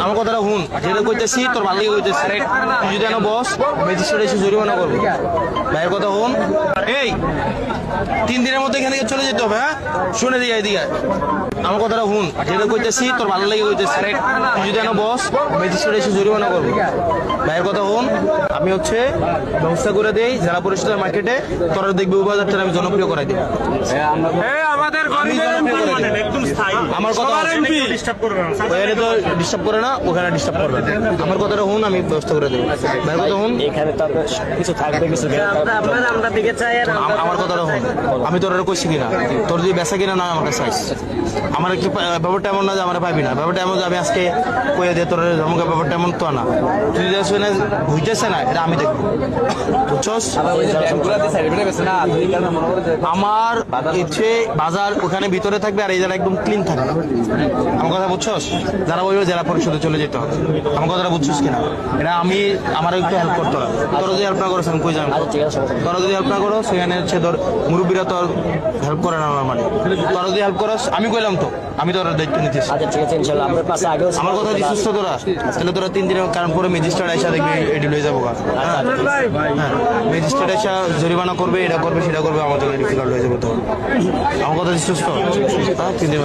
আমার কথাটা হুন, যেটা কইতেছি তোর ভালো লাগে কইতেছি। তুই যদি না বস ম্যাজিস্ট্রেট এসে জরিমানা করবো। ভাইয়ের কথা হুন। এই 3 দিনের মধ্যে এখান থেকে চলে যেতে হবে। হ্যাঁ, শুনে দিই এদিকে আমার কথাটা হুন, যেটা কইতেছি তোর ভালো লাগে কইতেছি। তুই যদি না বস ম্যাজিস্ট্রেট এসে জরিমানা করবো। ভাইয়ের কথা হুন, আমি হচ্ছে ব্যবস্থা করে দেই জেলা পরিষদের মার্কেটে, তোরা দেখবি উপবাজারটা আমি জনপ্রিয় করাই দিই। আমাদের আমার কথা ওখানে তো ডিস্টার্ব করে না, ওখানে ডিস্টার্ব করবে না। আমার কথাটা হুন, আমি ব্যবস্থা করে দেবো। ভাইয়ের কথা হুন, এখানে তো কিছু থাকবে, কিছু আমরা দিকে চাই। আর আমার কথাটা হুন, আমি তোর কইছি কিনা, তোর যদি বেচা কিনা না আমার কাছে আইস। আমার একটু ব্যাপারটা এমন না যে আমার পাবি না, ব্যাপারটা এমন যে আমি আজকে কইয়া দিয়ে তোর আমাকে ব্যাপারটা এমন তো না। তুই যদি আসবে না বুঝতেছে না, এটা আমি দেখবো, বুঝছস? আমার ইচ্ছে বাজার ওখানে ভিতরে থাকবে আর এই জায়গা একদম ক্লিন থাকবে। আমার কথা বুঝছস? যারা বলবে জেলা পরিষদে চলে যেতে হবে। আমার কথাটা বুঝছস কিনা? এটা আমি আমার একটু হেল্প করতে হবে। তোরা যদি হেল্প না করো আমি কই যাবো? তোরা যদি হেল্প না করো সেখানে হচ্ছে তোর মুরব্বীরা তোর হেল্প করে না। আমার মানে তোরা যদি হেল্প করো আমি কইলাম তো, আমি তোর দায়িত্ব নিতেছি। আচ্ছা ঠিক আছে, ইনশাআল্লাহ আপনার পাশে আগেও আমার কথা দিচ্ছিস তো তোরা, তাহলে তোরা 3 দিনের কারণ পরে ম্যাজিস্ট্রেট আইসা দেখবি এটি লয়ে যাবো। হ্যাঁ, ম্যাজিস্ট্রেট আইসা জরিমানা করবে, এটা করবে সেটা করবে, আমার জন্য ডিফিকাল্ট হয়ে যাবে। তো আমার কথা দিচ্ছিস তো, 3 দিন